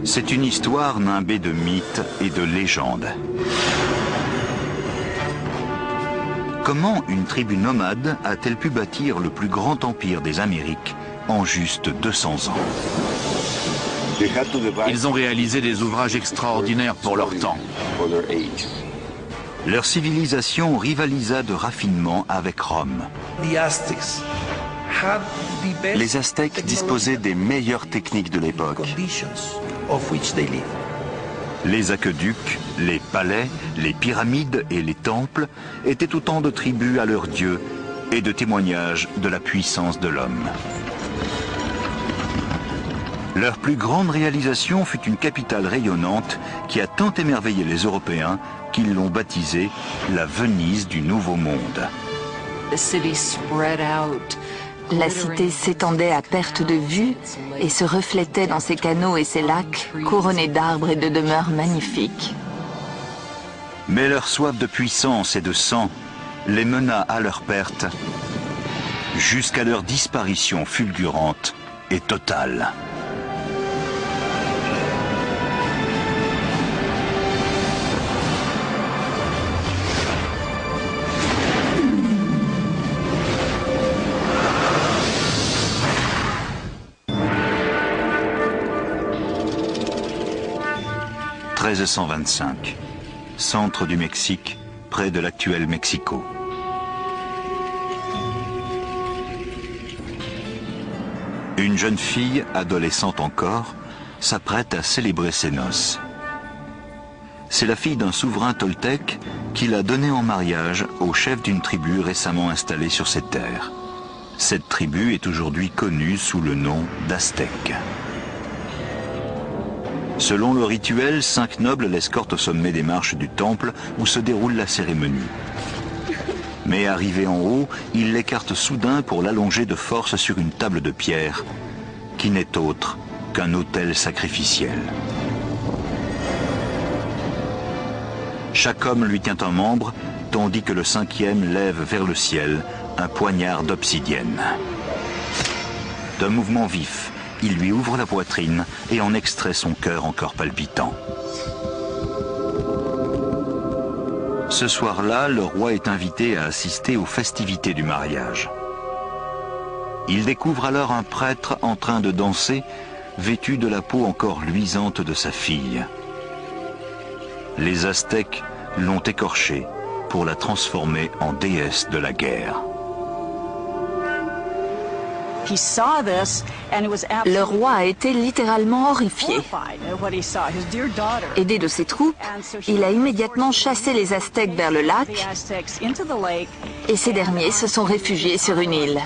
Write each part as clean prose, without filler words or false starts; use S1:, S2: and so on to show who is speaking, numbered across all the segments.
S1: C'est une histoire nimbée de mythes et de légendes. Comment une tribu nomade a-t-elle pu bâtir le plus grand empire des Amériques en juste 200 ans?
S2: Ils ont réalisé des ouvrages extraordinaires pour leur temps.
S1: Leur civilisation rivalisa de raffinement avec Rome.
S3: Les Aztèques disposaient des meilleures techniques de l'époque.
S1: Les aqueducs, les palais, les pyramides et les temples étaient autant de tribus à leurs dieux et de témoignages de la puissance de l'homme. Leur plus grande réalisation fut une capitale rayonnante qui a tant émerveillé les Européens qu'ils l'ont baptisée la Venise du Nouveau Monde.
S4: La cité s'étendait à perte de vue et se reflétait dans ses canaux et ses lacs, couronnés d'arbres et de demeures magnifiques.
S1: Mais leur soif de puissance et de sang les mena à leur perte, jusqu'à leur disparition fulgurante et totale. « 1325, centre du Mexique, près de l'actuel Mexico. Une jeune fille, adolescente encore, s'apprête à célébrer ses noces. C'est la fille d'un souverain toltèque qui l'a donnée en mariage au chef d'une tribu récemment installée sur ces terres. Cette tribu est aujourd'hui connue sous le nom d'Aztèques. Selon le rituel, 5 nobles l'escortent au sommet des marches du temple où se déroule la cérémonie. Mais arrivé en haut, il l'écarte soudain pour l'allonger de force sur une table de pierre, qui n'est autre qu'un autel sacrificiel. Chaque homme lui tient un membre, tandis que le 5e lève vers le ciel un poignard d'obsidienne. D'un mouvement vif, il lui ouvre la poitrine et en extrait son cœur encore palpitant. Ce soir-là, le roi est invité à assister aux festivités du mariage. Il découvre alors un prêtre en train de danser, vêtu de la peau encore luisante de sa fille. Les Aztèques l'ont écorchée pour la transformer en déesse de la guerre.
S4: Le roi a été littéralement horrifié. Aidé de ses troupes, il a immédiatement chassé les Aztèques vers le lac et ces derniers se sont réfugiés sur une île.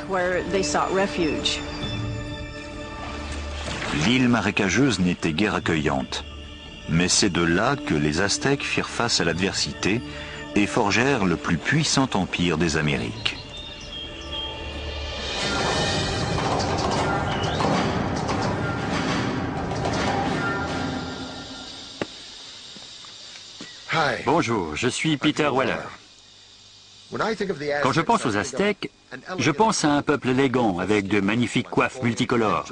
S1: L'île marécageuse n'était guère accueillante, mais c'est de là que les Aztèques firent face à l'adversité et forgèrent le plus puissant empire des Amériques.
S5: Bonjour, je suis Peter Weller. Quand je pense aux Aztèques, je pense à un peuple élégant avec de magnifiques coiffes multicolores.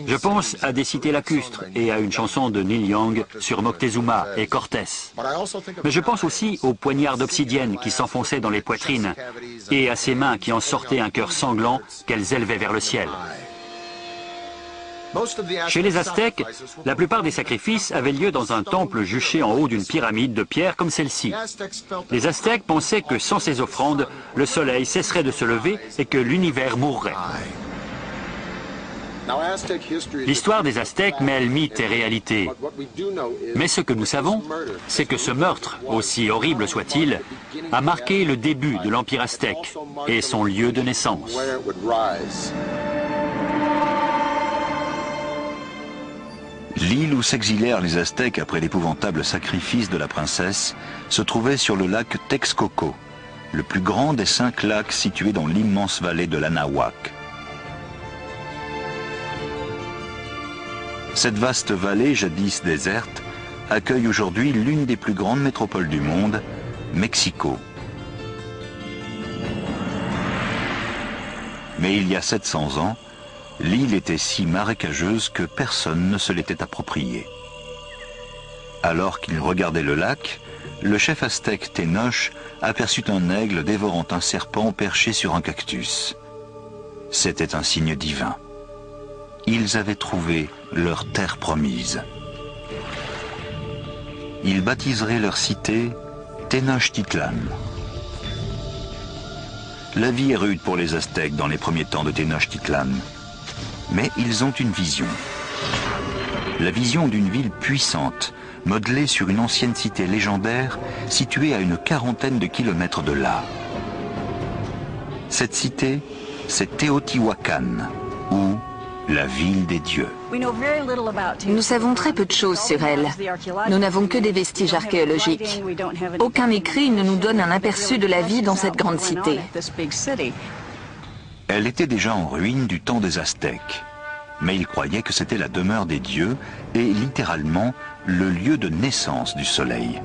S5: Je pense à des cités lacustres et à une chanson de Neil Young sur Moctezuma et Cortés. Mais je pense aussi aux poignards d'obsidienne qui s'enfonçaient dans les poitrines et à ces mains qui en sortaient un cœur sanglant qu'elles élevaient vers le ciel. Chez les Aztèques, la plupart des sacrifices avaient lieu dans un temple juché en haut d'une pyramide de pierre comme celle-ci. Les Aztèques pensaient que sans ces offrandes, le soleil cesserait de se lever et que l'univers mourrait. L'histoire des Aztèques mêle mythe et réalité. Mais ce que nous savons, c'est que ce meurtre, aussi horrible soit-il, a marqué le début de l'Empire aztèque et son lieu de naissance.
S1: L'île où s'exilèrent les Aztèques après l'épouvantable sacrifice de la princesse se trouvait sur le lac Texcoco, le plus grand des 5 lacs situés dans l'immense vallée de l'Anahuac. Cette vaste vallée, jadis déserte, accueille aujourd'hui l'une des plus grandes métropoles du monde, Mexico. Mais il y a 700 ans, L'île était si marécageuse que personne ne se l'était appropriée. Alors qu'il regardait le lac, le chef aztèque Tenoch aperçut un aigle dévorant un serpent perché sur un cactus. C'était un signe divin. Ils avaient trouvé leur terre promise. Ils baptiseraient leur cité Tenochtitlan. La vie est rude pour les Aztèques dans les premiers temps de Tenochtitlan. Mais ils ont une vision. La vision d'une ville puissante, modelée sur une ancienne cité légendaire située à une quarantaine de kilomètres de là. Cette cité, c'est Teotihuacan, ou la ville des dieux.
S4: Nous savons très peu de choses sur elle. Nous n'avons que des vestiges archéologiques. Aucun écrit ne nous donne un aperçu de la vie dans cette grande cité.
S1: Elle était déjà en ruine du temps des Aztèques. Mais ils croyaient que c'était la demeure des dieux et littéralement le lieu de naissance du soleil.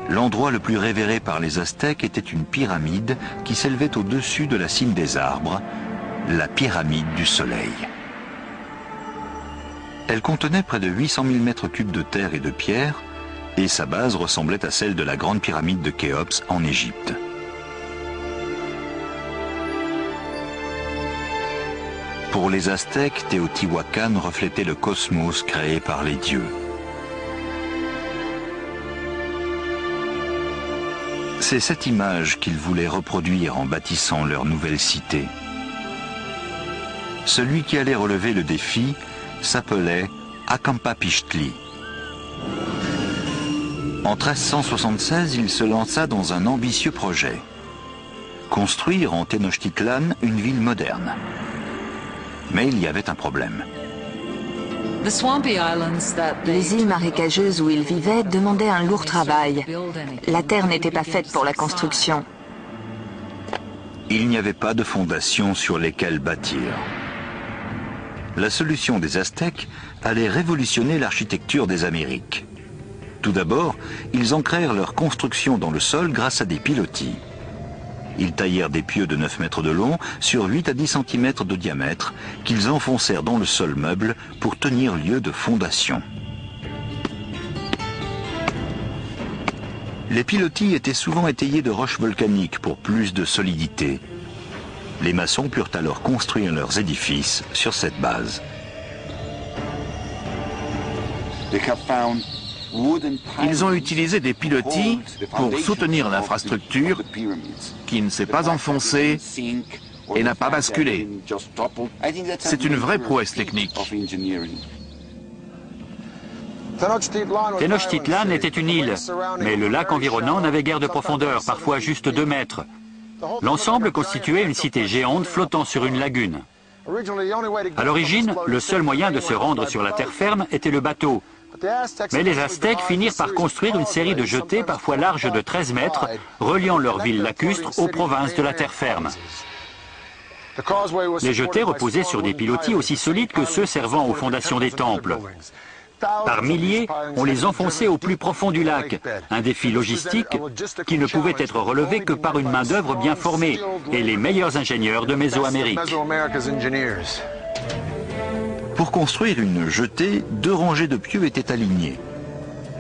S1: L'endroit le plus révéré par les Aztèques était une pyramide qui s'élevait au-dessus de la cime des arbres, la pyramide du soleil. Elle contenait près de 800 000 mètres cubes de terre et de pierre, et sa base ressemblait à celle de la grande pyramide de Khéops en Égypte. Pour les Aztèques, Teotihuacan reflétait le cosmos créé par les dieux. C'est cette image qu'ils voulaient reproduire en bâtissant leur nouvelle cité. Celui qui allait relever le défi s'appelait Acampapixtli. En 1376, il se lança dans un ambitieux projet. Construire en Tenochtitlan une ville moderne. Mais il y avait un problème.
S4: Les îles marécageuses où ils vivaient demandaient un lourd travail. La terre n'était pas faite pour la construction.
S1: Il n'y avait pas de fondations sur lesquelles bâtir. La solution des Aztèques allait révolutionner l'architecture des Amériques. Tout d'abord, ils ancrèrent leur construction dans le sol grâce à des pilotis. Ils taillèrent des pieux de 9 mètres de long sur 8 à 10 cm de diamètre qu'ils enfoncèrent dans le sol meuble pour tenir lieu de fondation. Les pilotis étaient souvent étayés de roches volcaniques pour plus de solidité. Les maçons purent alors construire leurs édifices sur cette base.
S2: Ils ont utilisé des pilotis pour soutenir l'infrastructure qui ne s'est pas enfoncée et n'a pas basculé. C'est une vraie prouesse technique.
S5: Tenochtitlan était une île, mais le lac environnant n'avait guère de profondeur, parfois juste 2 mètres. L'ensemble constituait une cité géante flottant sur une lagune. À l'origine, le seul moyen de se rendre sur la terre ferme était le bateau. Mais les Aztèques finirent par construire une série de jetées parfois larges de 13 mètres, reliant leur ville lacustre aux provinces de la terre ferme. Les jetées reposaient sur des pilotis aussi solides que ceux servant aux fondations des temples. Par milliers, on les enfonçait au plus profond du lac, un défi logistique qui ne pouvait être relevé que par une main-d'œuvre bien formée et les meilleurs ingénieurs de Mésoamérique.
S1: Pour construire une jetée, 2 rangées de pieux étaient alignées.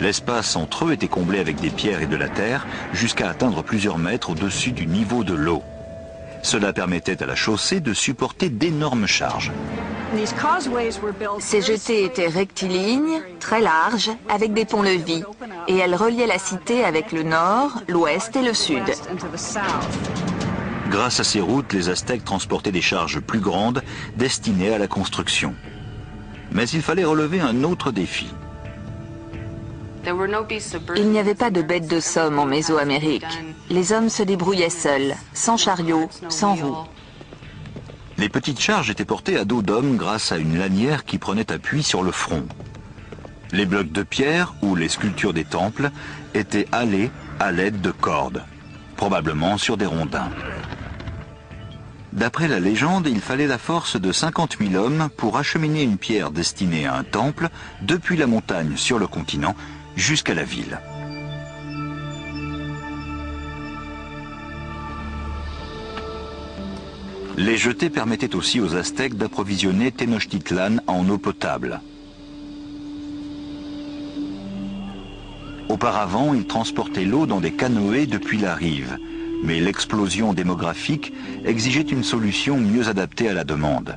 S1: L'espace entre eux était comblé avec des pierres et de la terre jusqu'à atteindre plusieurs mètres au-dessus du niveau de l'eau. Cela permettait à la chaussée de supporter d'énormes charges.
S4: Ces jetées étaient rectilignes, très larges, avec des ponts-levis, et elles reliaient la cité avec le nord, l'ouest et le sud.
S1: Grâce à ces routes, les Aztèques transportaient des charges plus grandes destinées à la construction. Mais il fallait relever un autre défi.
S4: Il n'y avait pas de bêtes de somme en Mésoamérique. Les hommes se débrouillaient seuls, sans chariot, sans roues.
S1: Les petites charges étaient portées à dos d'homme grâce à une lanière qui prenait appui sur le front. Les blocs de pierre ou les sculptures des temples étaient halés à l'aide de cordes, probablement sur des rondins. D'après la légende, il fallait la force de 50 000 hommes pour acheminer une pierre destinée à un temple depuis la montagne sur le continent jusqu'à la ville. Les jetées permettaient aussi aux Aztèques d'approvisionner Tenochtitlan en eau potable. Auparavant, ils transportaient l'eau dans des canoës depuis la rive, mais l'explosion démographique exigeait une solution mieux adaptée à la demande.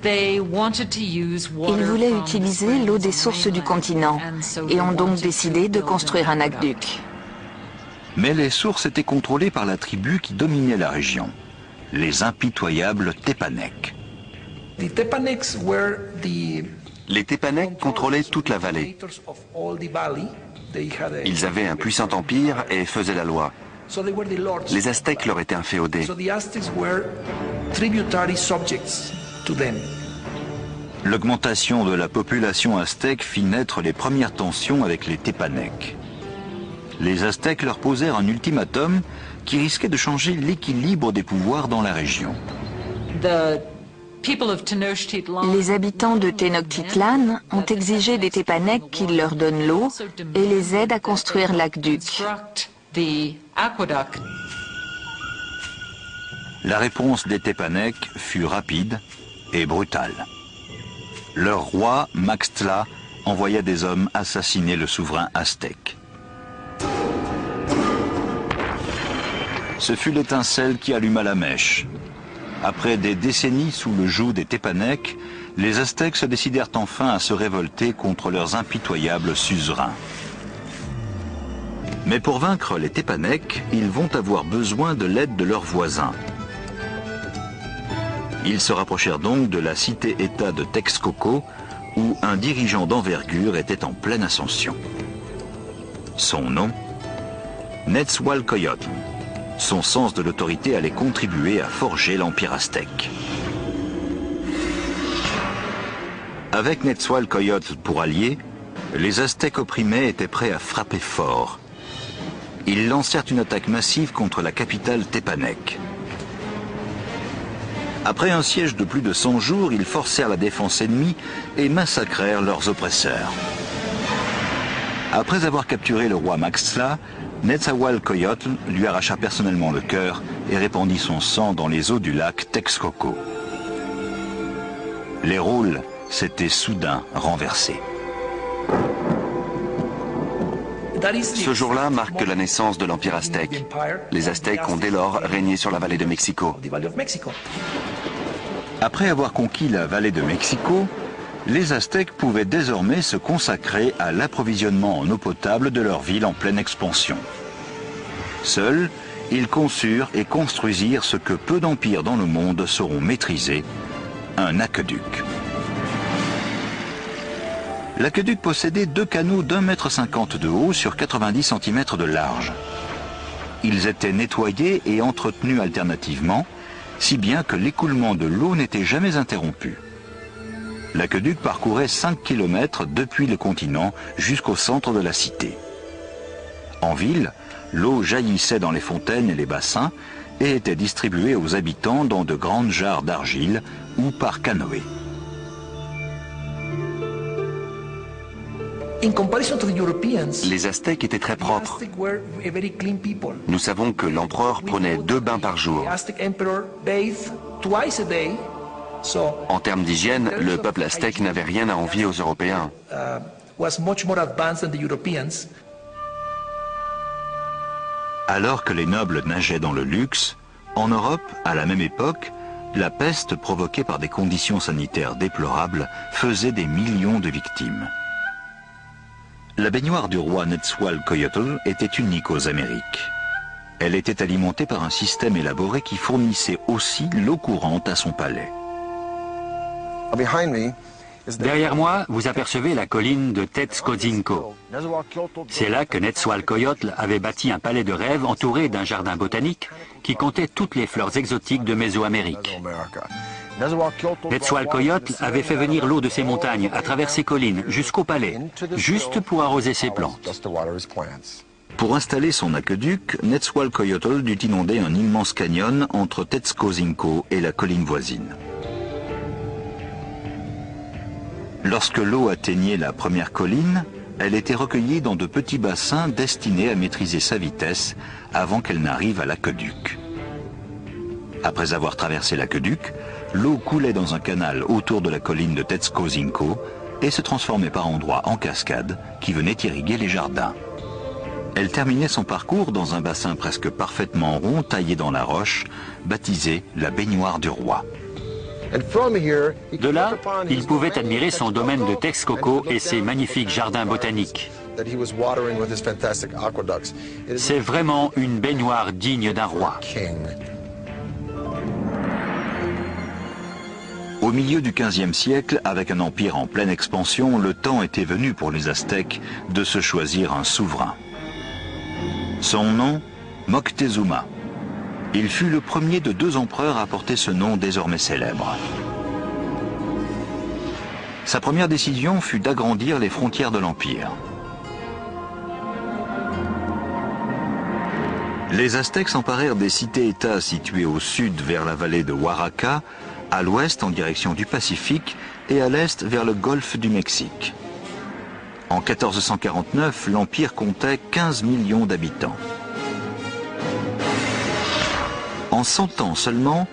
S4: Ils voulaient utiliser l'eau des sources du continent et ont donc décidé de construire un aqueduc.
S1: Mais les sources étaient contrôlées par la tribu qui dominait la région, les impitoyables Tépanèques.
S3: Les Tépanèques contrôlaient toute la vallée. Ils avaient un puissant empire et faisaient la loi. Les Aztèques leur étaient inféodés.
S1: L'augmentation de la population aztèque fit naître les premières tensions avec les Tépanèques. Les Aztèques leur posèrent un ultimatum qui risquait de changer l'équilibre des pouvoirs dans la région.
S4: Les habitants de Tenochtitlan ont exigé des Tépanèques qu'ils leur donnent l'eau et les aident à construire l'aqueduc.
S1: La réponse des Tépanèques fut rapide et brutale. Leur roi, Maxtla, envoya des hommes assassiner le souverain aztèque. Ce fut l'étincelle qui alluma la mèche. Après des décennies sous le joug des Tépanèques, les Aztèques se décidèrent enfin à se révolter contre leurs impitoyables suzerains. Mais pour vaincre les Tépanèques, ils vont avoir besoin de l'aide de leurs voisins. Ils se rapprochèrent donc de la cité-État de Texcoco, où un dirigeant d'envergure était en pleine ascension. Son nom, Nezahualcóyotl. Son sens de l'autorité allait contribuer à forger l'empire aztèque. Avec Nezahualcóyotl pour allié, les Aztèques opprimés étaient prêts à frapper fort. Ils lancèrent une attaque massive contre la capitale Tépanèque. Après un siège de plus de 100 jours, ils forcèrent la défense ennemie et massacrèrent leurs oppresseurs. Après avoir capturé le roi Maxtla, Nezahualcóyotl lui arracha personnellement le cœur et répandit son sang dans les eaux du lac Texcoco. Les rôles s'étaient soudain renversés.
S3: Ce jour-là marque la naissance de l'Empire aztèque. Les Aztèques ont dès lors régné sur la vallée de Mexico.
S1: Après avoir conquis la vallée de Mexico, les Aztèques pouvaient désormais se consacrer à l'approvisionnement en eau potable de leur ville en pleine expansion. Seuls, ils conçurent et construisirent ce que peu d'empires dans le monde sauront maîtriser, un aqueduc. L'aqueduc possédait 2 canaux d'1,50 m de haut sur 90 cm de large. Ils étaient nettoyés et entretenus alternativement, si bien que l'écoulement de l'eau n'était jamais interrompu. L'aqueduc parcourait 5 km depuis le continent jusqu'au centre de la cité. En ville, l'eau jaillissait dans les fontaines et les bassins et était distribuée aux habitants dans de grandes jarres d'argile ou par canoë.
S3: Les Aztèques étaient très propres. Nous savons que l'empereur prenait 2 bains par jour. En termes d'hygiène, le peuple aztèque n'avait rien à envier aux Européens.
S1: Alors que les nobles nageaient dans le luxe, en Europe, à la même époque, la peste provoquée par des conditions sanitaires déplorables faisait des millions de victimes. La baignoire du roi Nezahualcóyotl était unique aux Amériques. Elle était alimentée par un système élaboré qui fournissait aussi l'eau courante à son palais.
S5: Derrière moi, vous apercevez la colline de Tetzcoatzinco. C'est là que Nezahualcóyotl avait bâti un palais de rêve entouré d'un jardin botanique qui comptait toutes les fleurs exotiques de Mésoamérique. Nezahualcóyotl avait fait venir l'eau de ses montagnes à travers ses collines jusqu'au palais, juste pour arroser ses plantes.
S1: Pour installer son aqueduc, Nezahualcóyotl dut inonder un immense canyon entre Tetzcoatzinco et la colline voisine. Lorsque l'eau atteignait la première colline, elle était recueillie dans de petits bassins destinés à maîtriser sa vitesse avant qu'elle n'arrive à l'aqueduc. Après avoir traversé l'aqueduc, l'eau coulait dans un canal autour de la colline de Tetskozinko et se transformait par endroits en cascades qui venaient irriguer les jardins. Elle terminait son parcours dans un bassin presque parfaitement rond taillé dans la roche, baptisé la baignoire du roi.
S5: De là, il pouvait admirer son domaine de Texcoco et ses magnifiques jardins botaniques. C'est vraiment une baignoire digne d'un roi.
S1: Au milieu du XVe siècle, avec un empire en pleine expansion, le temps était venu pour les Aztèques de se choisir un souverain. Son nom, Moctezuma. Il fut le premier de 2 empereurs à porter ce nom désormais célèbre. Sa première décision fut d'agrandir les frontières de l'empire. Les Aztèques s'emparèrent des cités-États situées au sud vers la vallée de Oaxaca, à l'ouest en direction du Pacifique et à l'est vers le golfe du Mexique. En 1449, l'Empire comptait 15 millions d'habitants. En 100 ans seulement,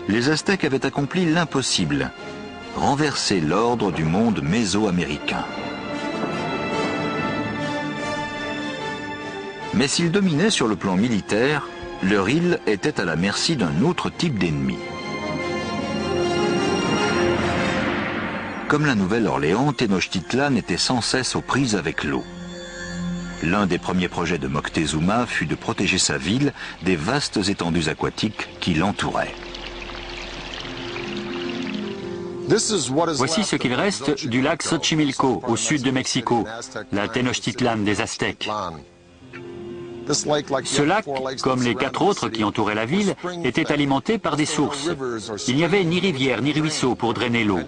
S1: les Aztèques avaient accompli l'impossible, renverser l'ordre du monde mésoaméricain. Mais s'ils dominaient sur le plan militaire, leur île était à la merci d'un autre type d'ennemi. Comme la Nouvelle-Orléans, Tenochtitlan était sans cesse aux prises avec l'eau. L'un des premiers projets de Moctezuma fut de protéger sa ville des vastes étendues aquatiques qui l'entouraient.
S5: Voici ce qu'il reste du lac Xochimilco, au sud de Mexico, la Tenochtitlan des Aztèques. Ce lac, comme les 4 autres qui entouraient la ville, était alimenté par des sources. Il n'y avait ni rivière ni ruisseau pour drainer l'eau.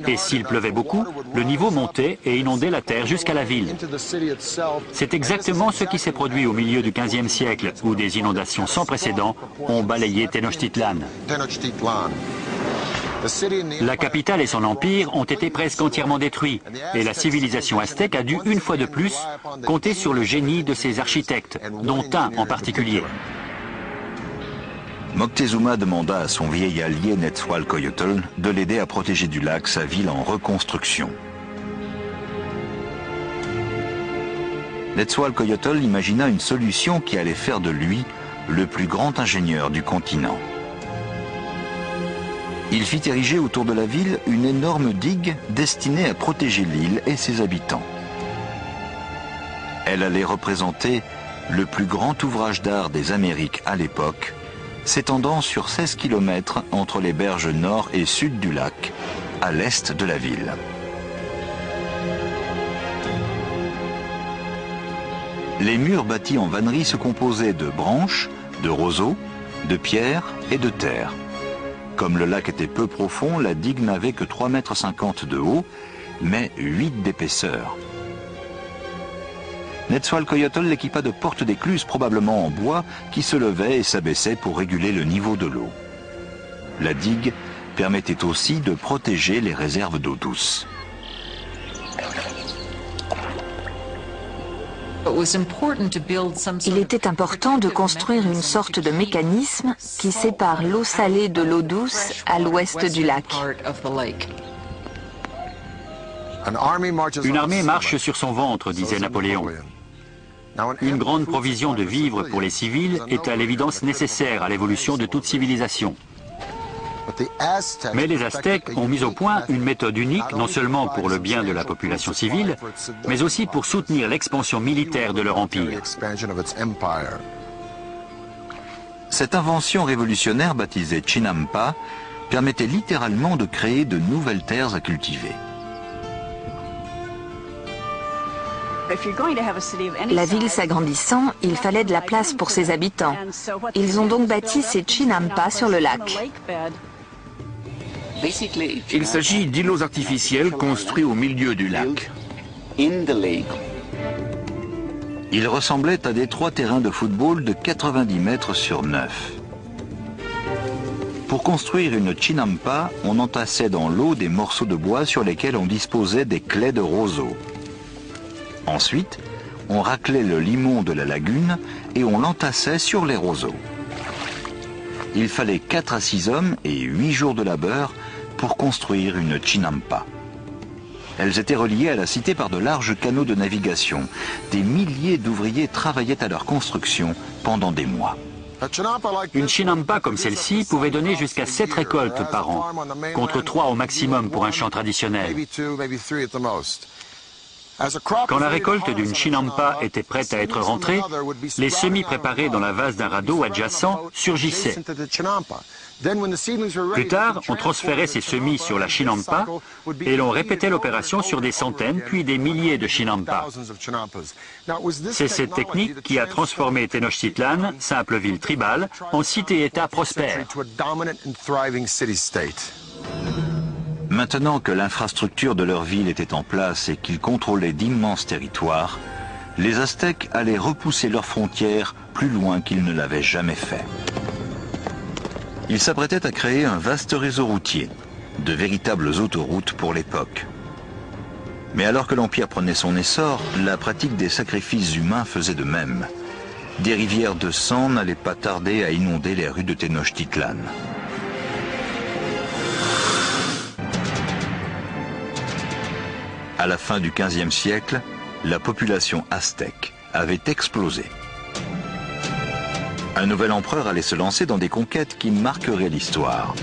S5: Et s'il pleuvait beaucoup, le niveau montait et inondait la terre jusqu'à la ville. C'est exactement ce qui s'est produit au milieu du XVe siècle, où des inondations sans précédent ont balayé Tenochtitlan. La capitale et son empire ont été presque entièrement détruits, et la civilisation aztèque a dû, une fois de plus, compter sur le génie de ses architectes, dont un en particulier.
S1: Moctezuma demanda à son vieil allié Netzahualcoyotl de l'aider à protéger du lac sa ville en reconstruction. Netzahualcoyotl imagina une solution qui allait faire de lui le plus grand ingénieur du continent. Il fit ériger autour de la ville une énorme digue destinée à protéger l'île et ses habitants. Elle allait représenter le plus grand ouvrage d'art des Amériques à l'époque, s'étendant sur 16 km entre les berges nord et sud du lac, à l'est de la ville. Les murs bâtis en vannerie se composaient de branches, de roseaux, de pierres et de terre. Comme le lac était peu profond, la digue n'avait que 3,50 m de haut, mais 8 d'épaisseur. Netzahualcoyotl l'équipa de portes d'écluses probablement en bois qui se levaient et s'abaissaient pour réguler le niveau de l'eau. La digue permettait aussi de protéger les réserves d'eau douce.
S4: Il était important de construire une sorte de mécanisme qui sépare l'eau salée de l'eau douce à l'ouest du lac.
S5: Une armée marche sur son ventre, disait Napoléon. Une grande provision de vivres pour les civils est à l'évidence nécessaire à l'évolution de toute civilisation. Mais les Aztèques ont mis au point une méthode unique, non seulement pour le bien de la population civile, mais aussi pour soutenir l'expansion militaire de leur empire.
S1: Cette invention révolutionnaire baptisée Chinampa permettait littéralement de créer de nouvelles terres à cultiver.
S4: La ville s'agrandissant, il fallait de la place pour ses habitants. Ils ont donc bâti ces Chinampas sur le lac.
S2: Il s'agit d'îlots artificiels construits au milieu du lac.
S1: Ils ressemblaient à d'étroits terrains de football de 90 mètres sur 9. Pour construire une Chinampa, on entassait dans l'eau des morceaux de bois sur lesquels on disposait des claies de roseaux. Ensuite, on raclait le limon de la lagune et on l'entassait sur les roseaux. Il fallait 4 à 6 hommes et 8 jours de labeur pour construire une chinampa. Elles étaient reliées à la cité par de larges canaux de navigation. Des milliers d'ouvriers travaillaient à leur construction pendant des mois.
S5: Une chinampa comme celle-ci pouvait donner jusqu'à 7 récoltes par an, contre 3 au maximum pour un champ traditionnel. Quand la récolte d'une chinampa était prête à être rentrée, les semis préparés dans la vase d'un radeau adjacent surgissaient. Plus tard, on transférait ces semis sur la chinampa et l'on répétait l'opération sur des centaines puis des milliers de chinampas. C'est cette technique qui a transformé Tenochtitlan, simple ville tribale, en cité-État prospère.
S1: Maintenant que l'infrastructure de leur ville était en place et qu'ils contrôlaient d'immenses territoires, les Aztèques allaient repousser leurs frontières plus loin qu'ils ne l'avaient jamais fait. Ils s'apprêtaient à créer un vaste réseau routier, de véritables autoroutes pour l'époque. Mais alors que l'Empire prenait son essor, la pratique des sacrifices humains faisait de même. Des rivières de sang n'allaient pas tarder à inonder les rues de Tenochtitlan. À la fin du XVe siècle, la population aztèque avait explosé. Un nouvel empereur allait se lancer dans des conquêtes qui marqueraient l'histoire.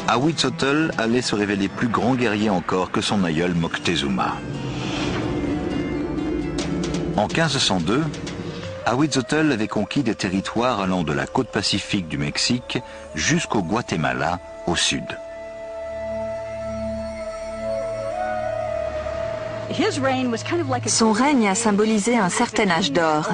S1: Ahuitzotl allait se révéler plus grand guerrier encore que son aïeul Moctezuma. En 1502, Ahuitzotl avait conquis des territoires allant de la côte pacifique du Mexique jusqu'au Guatemala au sud.
S4: Son règne a symbolisé un certain âge d'or.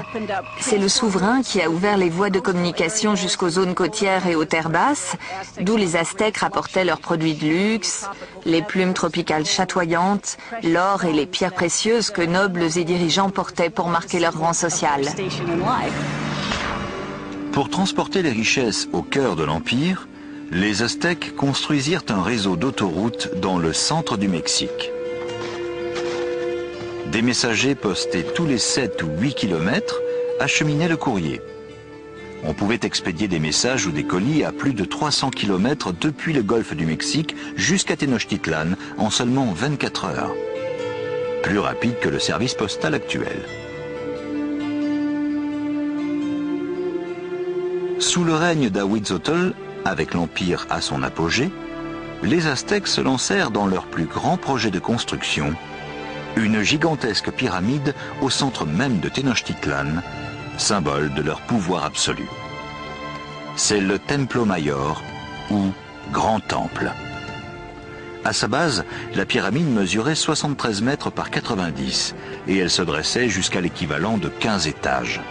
S4: C'est le souverain qui a ouvert les voies de communication jusqu'aux zones côtières et aux terres basses, d'où les Aztèques rapportaient leurs produits de luxe, les plumes tropicales chatoyantes, l'or et les pierres précieuses que nobles et dirigeants portaient pour marquer leur rang social.
S1: Pour transporter les richesses au cœur de l'Empire, les Aztèques construisirent un réseau d'autoroutes dans le centre du Mexique. Des messagers postés tous les 7 ou 8 kilomètres acheminaient le courrier. On pouvait expédier des messages ou des colis à plus de 300 kilomètres depuis le golfe du Mexique jusqu'à Tenochtitlan en seulement 24 heures. Plus rapide que le service postal actuel. Sous le règne d'Ahuitzotl, avec l'Empire à son apogée, les Aztèques se lancèrent dans leur plus grand projet de construction, une gigantesque pyramide au centre même de Tenochtitlan, symbole de leur pouvoir absolu. C'est le Templo Mayor, ou Grand Temple. À sa base, la pyramide mesurait 73 mètres par 90 et elle se dressait jusqu'à l'équivalent de 15 étages.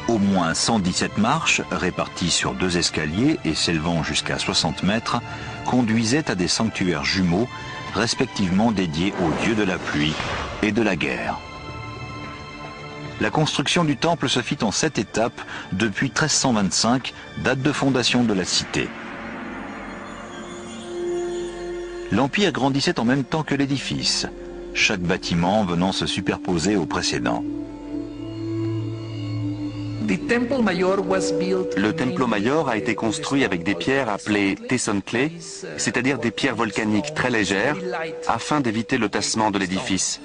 S1: Au moins 117 marches, réparties sur 2 escaliers et s'élevant jusqu'à 60 mètres, conduisaient à des sanctuaires jumeaux respectivement dédiés aux dieux de la pluie et de la guerre. La construction du temple se fit en 7 étapes depuis 1325, date de fondation de la cité. L'Empire grandissait en même temps que l'édifice, chaque bâtiment venant se superposer au précédent.
S3: Le Templo Mayor a été construit avec des pierres appelées Tezontle, c'est-à-dire des pierres volcaniques très légères, afin d'éviter le tassement de l'édifice.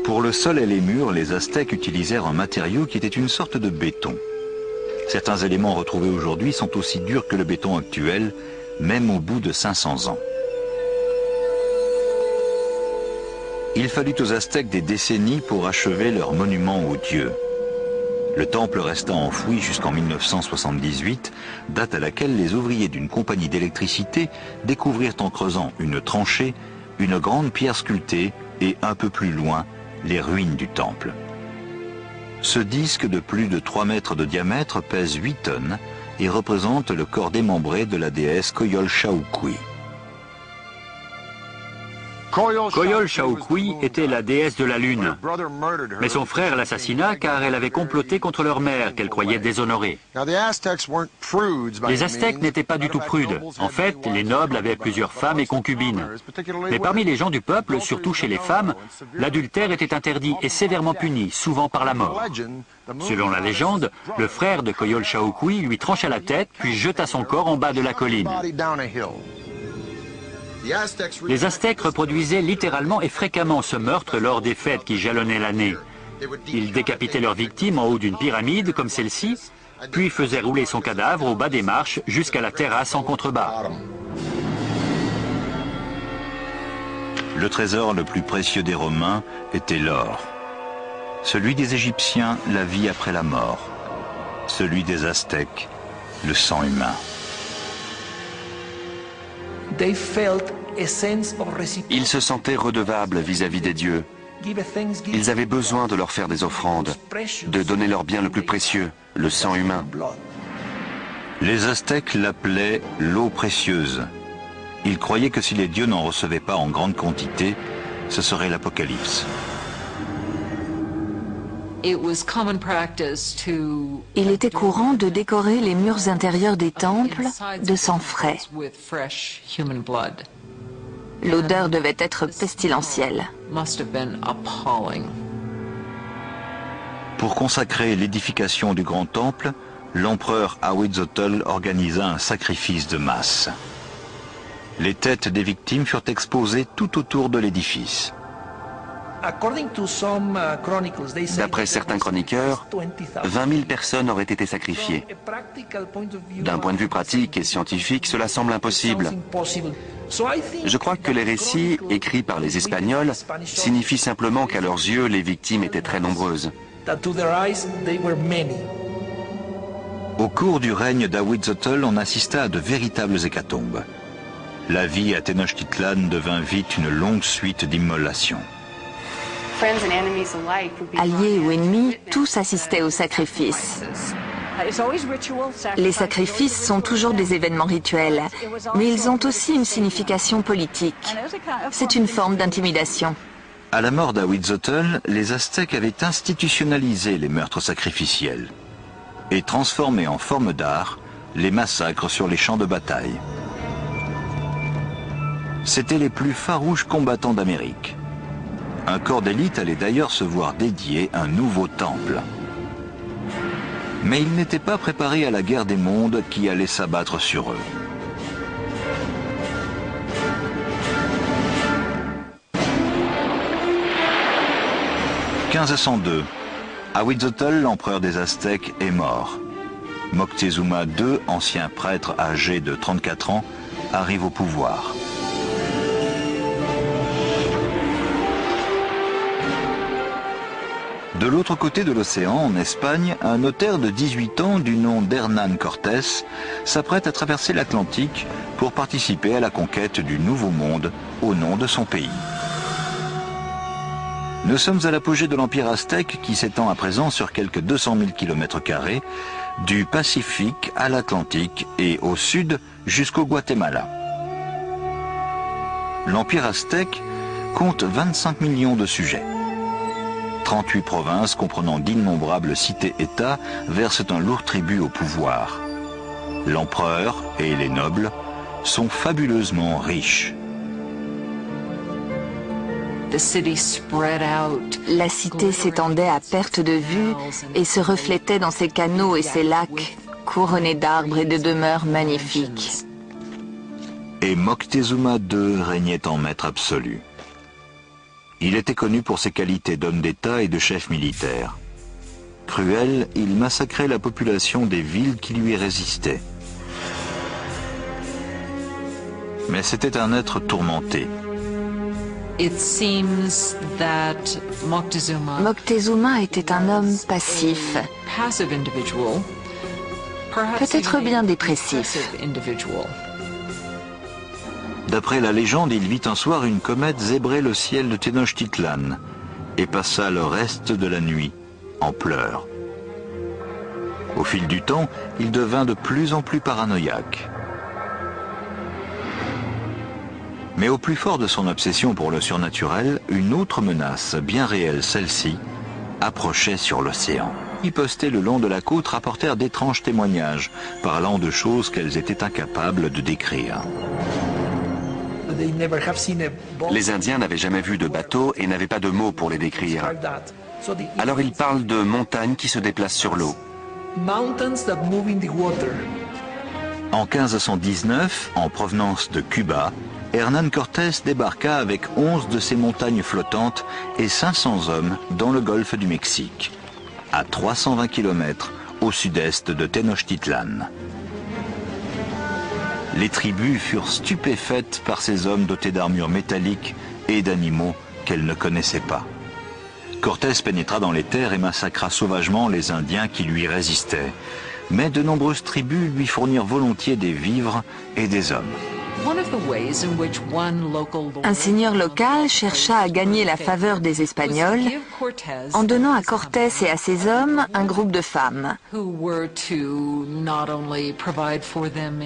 S1: Pour le sol et les murs, les Aztèques utilisèrent un matériau qui était une sorte de béton. Certains éléments retrouvés aujourd'hui sont aussi durs que le béton actuel, même au bout de 500 ans. Il fallut aux Aztèques des décennies pour achever leur monument aux dieux. Le temple resta enfoui jusqu'en 1978, date à laquelle les ouvriers d'une compagnie d'électricité découvrirent en creusant une tranchée, une grande pierre sculptée et un peu plus loin, les ruines du temple. Ce disque de plus de 3 mètres de diamètre pèse 8 tonnes et représente le corps démembré de la déesse Coyolxauhqui.
S5: Coyolxauhqui était la déesse de la lune, mais son frère l'assassina car elle avait comploté contre leur mère qu'elle croyait déshonorée. Les Aztèques n'étaient pas du tout prudes. En fait, les nobles avaient plusieurs femmes et concubines. Mais parmi les gens du peuple, surtout chez les femmes, l'adultère était interdit et sévèrement puni, souvent par la mort. Selon la légende, le frère de Coyolxauhqui lui trancha la tête puis jeta son corps en bas de la colline. Les Aztèques reproduisaient littéralement et fréquemment ce meurtre lors des fêtes qui jalonnaient l'année. Ils décapitaient leurs victimes en haut d'une pyramide comme celle-ci, puis faisaient rouler son cadavre au bas des marches jusqu'à la terrasse en contrebas.
S1: Le trésor le plus précieux des Romains était l'or. Celui des Égyptiens, la vie après la mort. Celui des Aztèques, le sang humain.
S3: Ils se sentaient redevables vis-à-vis des dieux. Ils avaient besoin de leur faire des offrandes, de donner leur bien le plus précieux, le sang humain.
S1: Les Aztèques l'appelaient l'eau précieuse. Ils croyaient que si les dieux n'en recevaient pas en grande quantité, ce serait l'apocalypse.
S4: Il était courant de décorer les murs intérieurs des temples de sang frais. L'odeur devait être pestilentielle.
S1: Pour consacrer l'édification du grand temple, l'empereur Ahuitzotl organisa un sacrifice de masse. Les têtes des victimes furent exposées tout autour de l'édifice.
S3: D'après certains chroniqueurs, 20 000 personnes auraient été sacrifiées. D'un point de vue pratique et scientifique, cela semble impossible. Je crois que les récits, écrits par les Espagnols, signifient simplement qu'à leurs yeux, les victimes étaient très nombreuses.
S1: Au cours du règne d'Ahuitzotl, on assista à de véritables hécatombes. La vie à Tenochtitlan devint vite une longue suite d'immolations.
S4: Alliés ou ennemis, tous assistaient aux sacrifices. Les sacrifices sont toujours des événements rituels, mais ils ont aussi une signification politique. C'est une forme d'intimidation.
S1: À la mort d'Ahuitzotl, les Aztèques avaient institutionnalisé les meurtres sacrificiels et transformé en forme d'art les massacres sur les champs de bataille. C'étaient les plus farouches combattants d'Amérique. Un corps d'élite allait d'ailleurs se voir dédier un nouveau temple. Mais ils n'étaient pas préparés à la guerre des mondes qui allait s'abattre sur eux. « 1502. Ahuitzotl, l'empereur des Aztèques, est mort. Moctezuma II, ancien prêtre âgé de 34 ans, arrive au pouvoir. De l'autre côté de l'océan, en Espagne, un notaire de 18 ans du nom d'Hernán Cortés s'apprête à traverser l'Atlantique pour participer à la conquête du Nouveau Monde au nom de son pays. Nous sommes à l'apogée de l'Empire aztèque qui s'étend à présent sur quelques 200 000 km², du Pacifique à l'Atlantique et au sud jusqu'au Guatemala. L'Empire aztèque compte 25 millions de sujets. 38 provinces comprenant d'innombrables cités-États versent un lourd tribut au pouvoir. L'empereur et les nobles sont fabuleusement riches.
S4: La cité s'étendait à perte de vue et se reflétait dans ses canaux et ses lacs, couronnés d'arbres et de demeures magnifiques.
S1: Et Moctezuma II régnait en maître absolu. Il était connu pour ses qualités d'homme d'État et de chef militaire. Cruel, il massacrait la population des villes qui lui résistaient. Mais c'était un être tourmenté.
S4: Moctezuma était un homme passif, peut-être bien dépressif.
S1: D'après la légende, il vit un soir une comète zébrer le ciel de Tenochtitlan et passa le reste de la nuit en pleurs. Au fil du temps, il devint de plus en plus paranoïaque. Mais au plus fort de son obsession pour le surnaturel, une autre menace, bien réelle celle-ci, approchait sur l'océan. Les postés le long de la côte rapportèrent d'étranges témoignages, parlant de choses qu'elles étaient incapables de décrire.
S3: Les Indiens n'avaient jamais vu de bateau et n'avaient pas de mots pour les décrire. Alors ils parlent de montagnes qui se déplacent sur l'eau.
S1: En 1519, en provenance de Cuba, Hernán Cortés débarqua avec 11 de ces montagnes flottantes et 500 hommes dans le golfe du Mexique, à 320 km au sud-est de Tenochtitlan. Les tribus furent stupéfaites par ces hommes dotés d'armures métalliques et d'animaux qu'elles ne connaissaient pas. Cortés pénétra dans les terres et massacra sauvagement les Indiens qui lui résistaient. Mais de nombreuses tribus lui fournirent volontiers des vivres et des hommes.
S4: Un seigneur local chercha à gagner la faveur des Espagnols en donnant à Cortés et à ses hommes un groupe de femmes.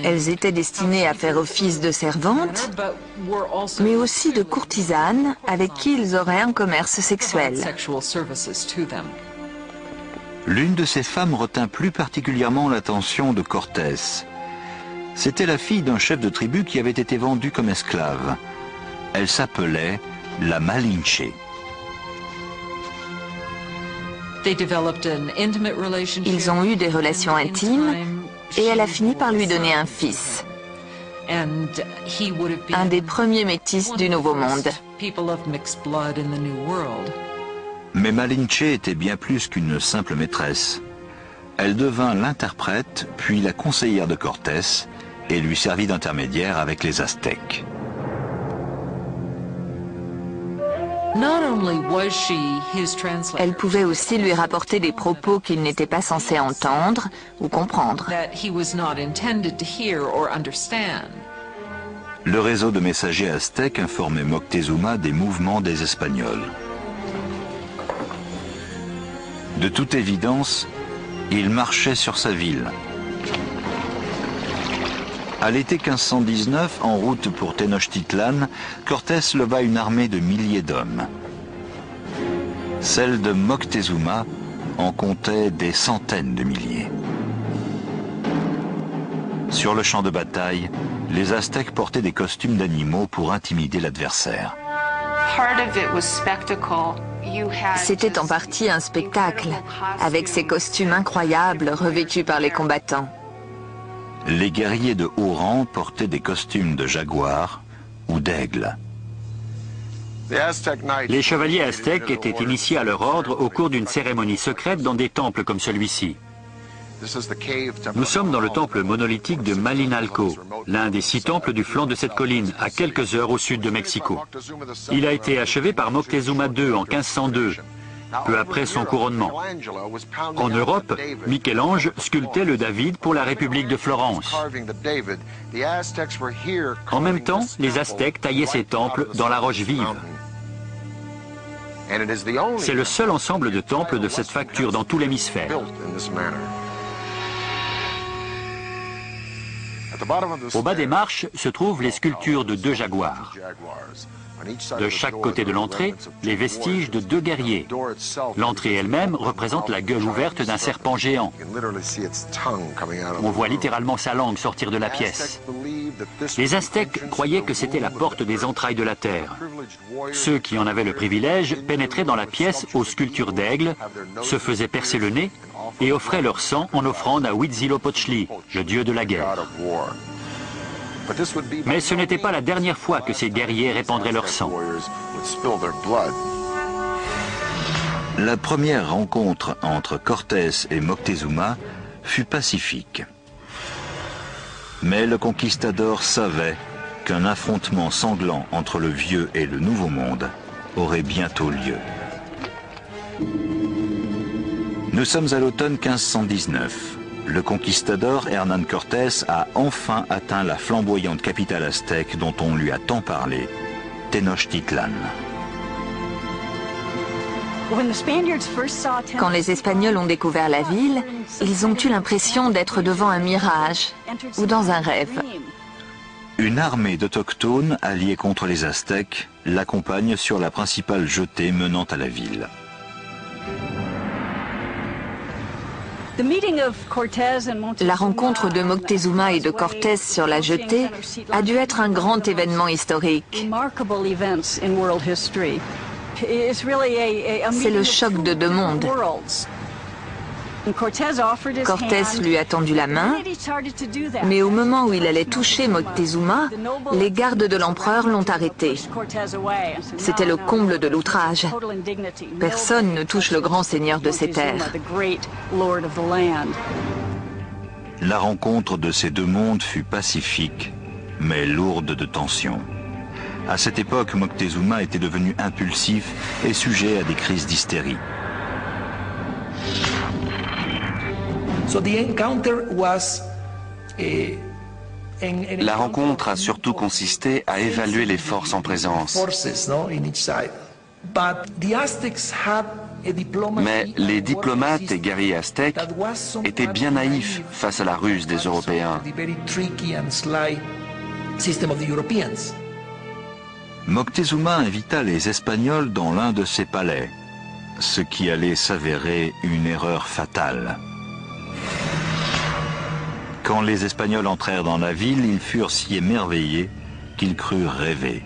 S4: Elles étaient destinées à faire office de servantes, mais aussi de courtisanes avec qui ils auraient un commerce sexuel.
S1: L'une de ces femmes retint plus particulièrement l'attention de Cortés. C'était la fille d'un chef de tribu qui avait été vendu comme esclave. Elle s'appelait la Malinche.
S4: Ils ont eu des relations intimes et elle a fini par lui donner un fils. Un des premiers métis du Nouveau Monde.
S1: Mais Malinche était bien plus qu'une simple maîtresse. Elle devint l'interprète, puis la conseillère de Cortés, et lui servit d'intermédiaire avec les Aztèques.
S4: Elle pouvait aussi lui rapporter des propos qu'il n'était pas censé entendre ou comprendre.
S1: Le réseau de messagers aztèques informait Moctezuma des mouvements des Espagnols. De toute évidence, il marchait sur sa ville. À l'été 1519, en route pour Tenochtitlan, Cortés leva une armée de milliers d'hommes. Celle de Moctezuma en comptait des centaines de milliers. Sur le champ de bataille, les Aztèques portaient des costumes d'animaux pour intimider l'adversaire.
S4: C'était en partie un spectacle, avec ces costumes incroyables revêtus par les combattants.
S1: Les guerriers de haut rang portaient des costumes de jaguar ou d'aigle.
S5: Les chevaliers aztèques étaient initiés à leur ordre au cours d'une cérémonie secrète dans des temples comme celui-ci. Nous sommes dans le temple monolithique de Malinalco, l'un des 6 temples du flanc de cette colline, à quelques heures au sud de Mexico. Il a été achevé par Moctezuma II en 1502, peu après son couronnement. En Europe, Michel-Ange sculptait le David pour la République de Florence. En même temps, les Aztèques taillaient ces temples dans la roche vive. C'est le seul ensemble de temples de cette facture dans tout l'hémisphère. Au bas des marches se trouvent les sculptures de 2 jaguars. De chaque côté de l'entrée, les vestiges de 2 guerriers. L'entrée elle-même représente la gueule ouverte d'un serpent géant. On voit littéralement sa langue sortir de la pièce. Les Aztèques croyaient que c'était la porte des entrailles de la terre. Ceux qui en avaient le privilège pénétraient dans la pièce aux sculptures d'aigle, se faisaient percer le nez et offraient leur sang en offrande à Huitzilopochtli, le dieu de la guerre. Mais ce n'était pas la dernière fois que ces guerriers répandraient leur sang.
S1: La première rencontre entre Cortés et Moctezuma fut pacifique. Mais le conquistador savait qu'un affrontement sanglant entre le vieux et le nouveau monde aurait bientôt lieu. Nous sommes à l'automne 1519. Le conquistador Hernán Cortés a enfin atteint la flamboyante capitale aztèque dont on lui a tant parlé, Tenochtitlan.
S4: Quand les Espagnols ont découvert la ville, ils ont eu l'impression d'être devant un mirage ou dans un rêve.
S1: Une armée d'autochtones alliés contre les Aztèques l'accompagne sur la principale jetée menant à la ville.
S4: La rencontre de Moctezuma et de Cortés sur la jetée a dû être un grand événement historique. C'est le choc de deux mondes. Cortés lui a tendu la main, mais au moment où il allait toucher Moctezuma, les gardes de l'empereur l'ont arrêté. C'était le comble de l'outrage. Personne ne touche le grand seigneur de ces terres.
S1: La rencontre de ces deux mondes fut pacifique, mais lourde de tensions. À cette époque, Moctezuma était devenu impulsif et sujet à des crises d'hystérie.
S3: La rencontre a surtout consisté à évaluer les forces en présence. Mais les diplomates et guerriers aztèques étaient bien naïfs face à la ruse des Européens.
S1: Moctezuma invita les Espagnols dans l'un de ses palais, ce qui allait s'avérer une erreur fatale. Quand les Espagnols entrèrent dans la ville, ils furent si émerveillés qu'ils crurent rêver.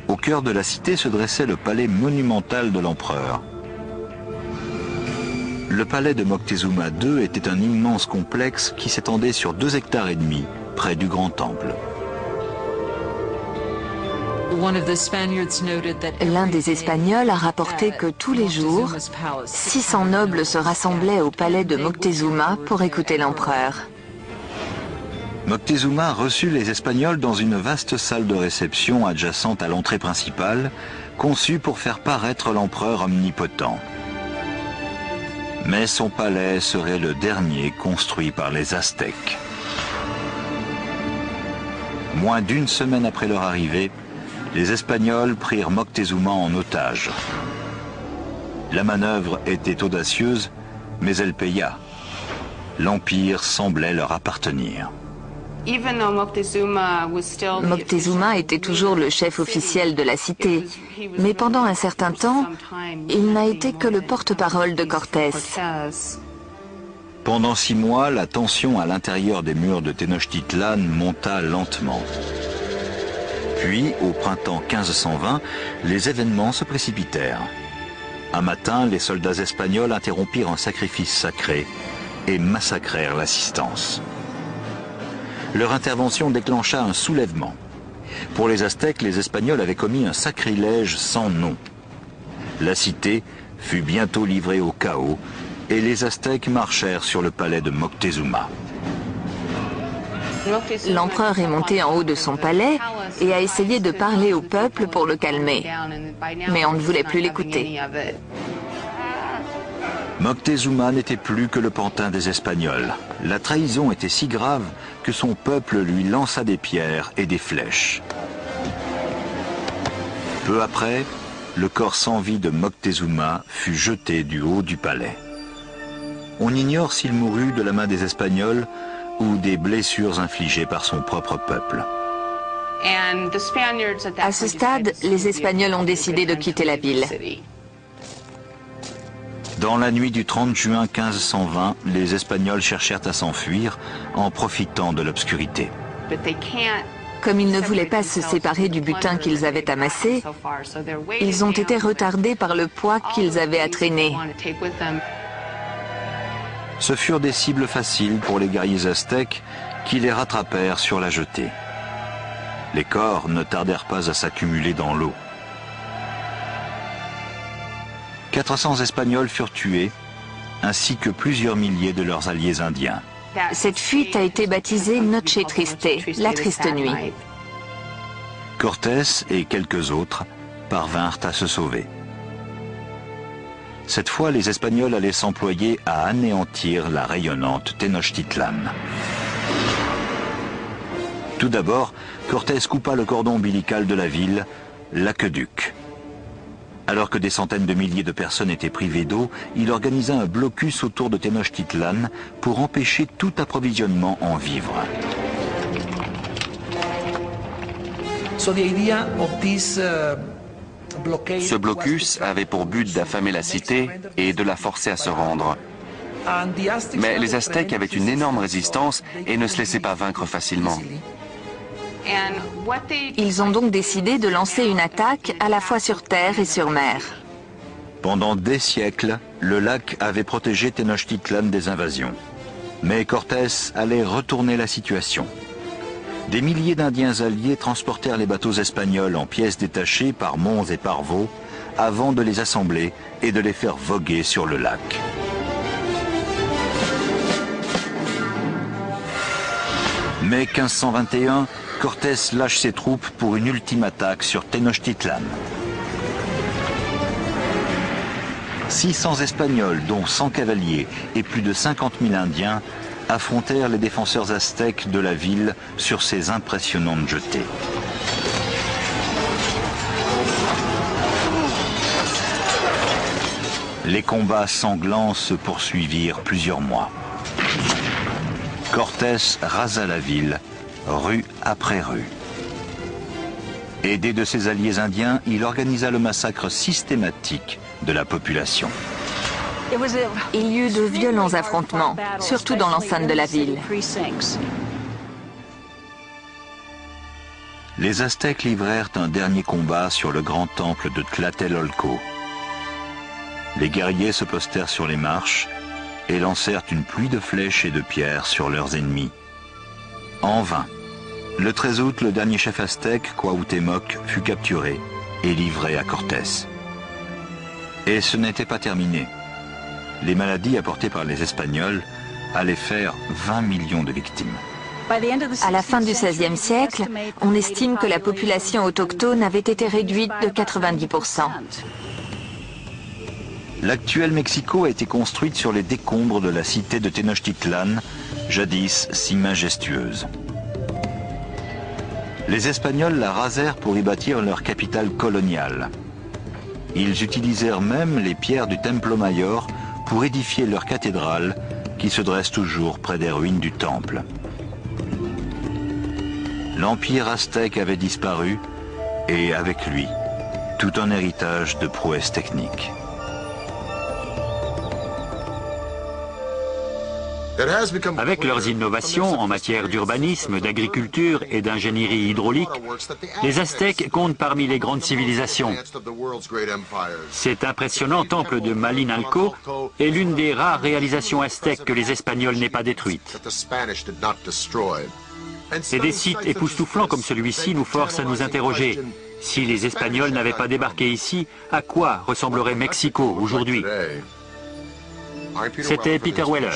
S1: Au cœur de la cité se dressait le palais monumental de l'empereur. Le palais de Moctezuma II était un immense complexe qui s'étendait sur 2,5 hectares près du Grand Temple.
S4: L'un des Espagnols a rapporté que tous les jours, 600 nobles se rassemblaient au palais de Moctezuma pour écouter l'empereur.
S1: Moctezuma reçut les Espagnols dans une vaste salle de réception adjacente à l'entrée principale, conçue pour faire paraître l'empereur omnipotent. Mais son palais serait le dernier construit par les Aztèques. Moins d'une semaine après leur arrivée, les Espagnols prirent Moctezuma en otage. La manœuvre était audacieuse, mais elle paya. L'Empire semblait leur appartenir.
S4: Moctezuma était toujours le chef officiel de la cité, mais pendant un certain temps, il n'a été que le porte-parole de Cortés.
S1: Pendant 6 mois, la tension à l'intérieur des murs de Tenochtitlan monta lentement. Puis, au printemps 1520, les événements se précipitèrent. Un matin, les soldats espagnols interrompirent un sacrifice sacré et massacrèrent l'assistance. Leur intervention déclencha un soulèvement. Pour les Aztèques, les Espagnols avaient commis un sacrilège sans nom. La cité fut bientôt livrée au chaos et les Aztèques marchèrent sur le palais de Moctezuma.
S4: L'empereur est monté en haut de son palais et a essayé de parler au peuple pour le calmer. Mais on ne voulait plus l'écouter.
S1: Moctezuma n'était plus que le pantin des Espagnols. La trahison était si grave que son peuple lui lança des pierres et des flèches. Peu après, le corps sans vie de Moctezuma fut jeté du haut du palais. On ignore s'il mourut de la main des Espagnols ou des blessures infligées par son propre peuple.
S4: À ce stade, les Espagnols ont décidé de quitter la ville.
S1: Dans la nuit du 30 juin 1520, les Espagnols cherchèrent à s'enfuir en profitant de l'obscurité.
S4: Comme ils ne voulaient pas se séparer du butin qu'ils avaient amassé, ils ont été retardés par le poids qu'ils avaient à traîner.
S1: Ce furent des cibles faciles pour les guerriers aztèques qui les rattrapèrent sur la jetée. Les corps ne tardèrent pas à s'accumuler dans l'eau. 400 Espagnols furent tués, ainsi que plusieurs milliers de leurs alliés indiens.
S4: Cette fuite a été baptisée Noche Triste, la triste nuit.
S1: Cortés et quelques autres parvinrent à se sauver. Cette fois, les Espagnols allaient s'employer à anéantir la rayonnante Tenochtitlan. Tout d'abord, Cortés coupa le cordon ombilical de la ville, l'aqueduc. Alors que des centaines de milliers de personnes étaient privées d'eau, il organisa un blocus autour de Tenochtitlan pour empêcher tout approvisionnement en vivres.
S3: Ce blocus avait pour but d'affamer la cité et de la forcer à se rendre. Mais les Aztèques avaient une énorme résistance et ne se laissaient pas vaincre facilement.
S4: Ils ont donc décidé de lancer une attaque à la fois sur terre et sur mer.
S1: Pendant des siècles, le lac avait protégé Tenochtitlan des invasions. Mais Cortés allait retourner la situation. Des milliers d'Indiens alliés transportèrent les bateaux espagnols en pièces détachées par monts et par veaux avant de les assembler et de les faire voguer sur le lac. Mai 1521, Cortés lâche ses troupes pour une ultime attaque sur Tenochtitlan. 600 Espagnols, dont 100 cavaliers et plus de 50 000 Indiens, affrontèrent les défenseurs aztèques de la ville sur ces impressionnantes jetées. Les combats sanglants se poursuivirent plusieurs mois. Cortés rasa la ville, rue après rue. Aidé de ses alliés indiens, il organisa le massacre systématique de la population.
S4: Il y eut de violents affrontements, surtout dans l'enceinte de la ville.
S1: Les Aztèques livrèrent un dernier combat sur le grand temple de Tlatelolco. Les guerriers se postèrent sur les marches et lancèrent une pluie de flèches et de pierres sur leurs ennemis. En vain. Le 13 août, le dernier chef aztèque, Cuauhtémoc, fut capturé et livré à Cortés. Et ce n'était pas terminé. Les maladies apportées par les Espagnols allaient faire 20 millions de victimes.
S4: À la fin du XVIe siècle, on estime que la population autochtone avait été réduite de 90%.
S1: L'actuel Mexico a été construite sur les décombres de la cité de Tenochtitlan, jadis si majestueuse. Les Espagnols la rasèrent pour y bâtir leur capitale coloniale. Ils utilisèrent même les pierres du Templo Mayor pour édifier leur cathédrale qui se dresse toujours près des ruines du temple. L'empire aztèque avait disparu et avec lui, tout un héritage de prouesses techniques.
S5: Avec leurs innovations en matière d'urbanisme, d'agriculture et d'ingénierie hydraulique, les Aztèques comptent parmi les grandes civilisations. Cet impressionnant temple de Malinalco est l'une des rares réalisations aztèques que les Espagnols n'aient pas détruites. Et des sites époustouflants comme celui-ci nous forcent à nous interroger. Si les Espagnols n'avaient pas débarqué ici, à quoi ressemblerait Mexico aujourd'hui? C'était Peter Weller.